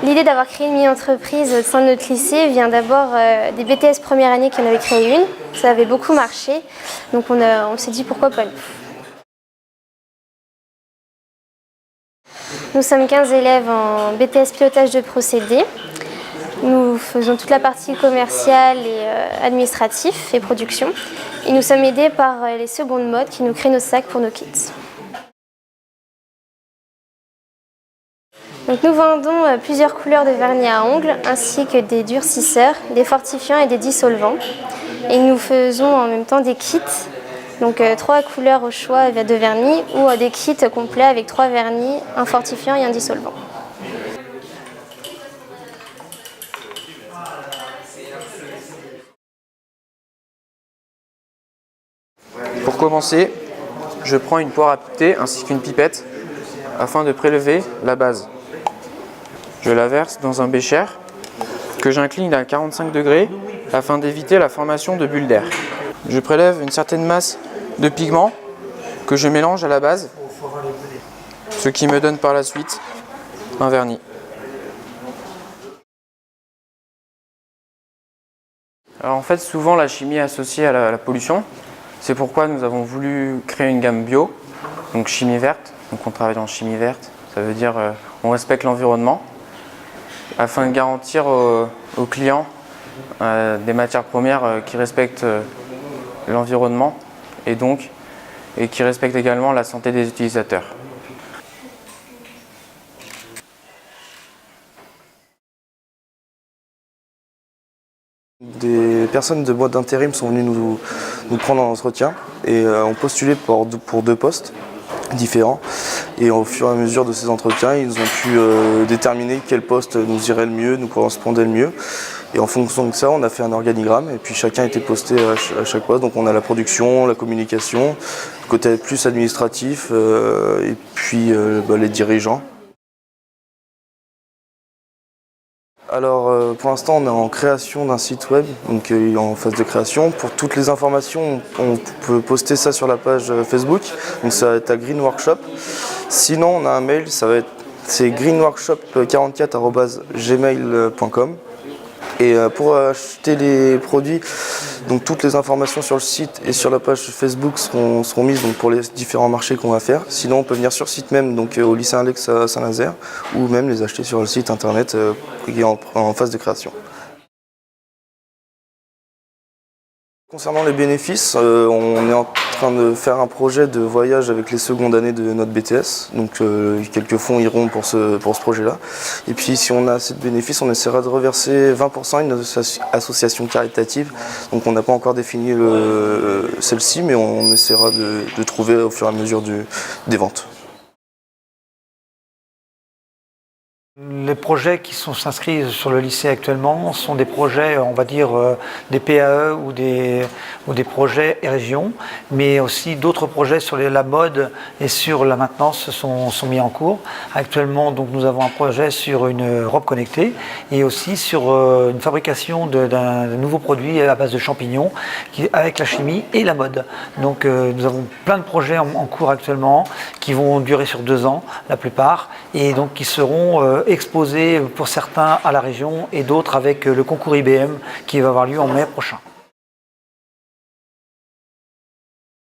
L'idée d'avoir créé une mini-entreprise au sein de notre lycée vient d'abord des BTS première année qui en avaient créé une. Ça avait beaucoup marché, donc on s'est dit pourquoi pas nous. Nous sommes 15 élèves en BTS pilotage de procédés. Nous faisons toute la partie commerciale et administrative et production. Et nous sommes aidés par les secondes modes qui nous créent nos sacs pour nos kits. Donc nous vendons plusieurs couleurs de vernis à ongles ainsi que des durcisseurs, des fortifiants et des dissolvants. Et nous faisons en même temps des kits, donc 3 couleurs au choix de vernis ou des kits complets avec 3 vernis, un fortifiant et un dissolvant. Pour commencer, je prends une poire à thé ainsi qu'une pipette afin de prélever la base. Je la verse dans un bécher que j'incline à 45 degrés afin d'éviter la formation de bulles d'air. Je prélève une certaine masse de pigment que je mélange à la base, ce qui me donne par la suite un vernis. Alors en fait, souvent la chimie est associée à la pollution. C'est pourquoi nous avons voulu créer une gamme bio, donc chimie verte. Donc on travaille en chimie verte, ça veut dire on respecte l'environnement afin de garantir aux clients des matières premières qui respectent l'environnement et qui respectent également la santé des utilisateurs. Des personnes de boîte d'intérim sont venues nous prendre en entretien et ont postulé pour 2 postes différents. Et au fur et à mesure de ces entretiens, ils ont pu déterminer quel poste nous irait le mieux, nous correspondait le mieux. Et en fonction de ça, on a fait un organigramme et puis chacun était posté à chaque poste. Donc on a la production, la communication, le côté plus administratif et puis les dirigeants. Alors pour l'instant on est en création d'un site web, donc en phase de création. Pour toutes les informations, on peut poster ça sur la page Facebook, donc ça va être à Green Workshop. Sinon on a un mail, c'est greenworkshop44@gmail.com. Et pour acheter les produits, donc toutes les informations sur le site et sur la page Facebook seront mises donc, pour les différents marchés qu'on va faire. Sinon on peut venir sur site même, donc au lycée Alex à Saint-Nazaire, ou même les acheter sur le site internet qui est en phase de création. Concernant les bénéfices, on est en train de faire un projet de voyage avec les secondes années de notre BTS. Donc quelques fonds iront pour ce projet-là. Et puis si on a assez de bénéfices, on essaiera de reverser 20% à une association caritative. Donc on n'a pas encore défini celle-ci, mais on essaiera de trouver au fur et à mesure des ventes. Les projets qui s'inscrivent sur le lycée actuellement sont des projets, on va dire, des PAE ou des projets région, mais aussi d'autres projets sur la mode et sur la maintenance sont mis en cours. Actuellement, donc, nous avons un projet sur une robe connectée et aussi sur une fabrication d'un nouveau produit à base de champignons avec la chimie et la mode. Donc nous avons plein de projets en cours actuellement qui vont durer sur 2 ans, la plupart, et donc qui seront exposés pour certains à la région et d'autres avec le concours IBM qui va avoir lieu en mai prochain.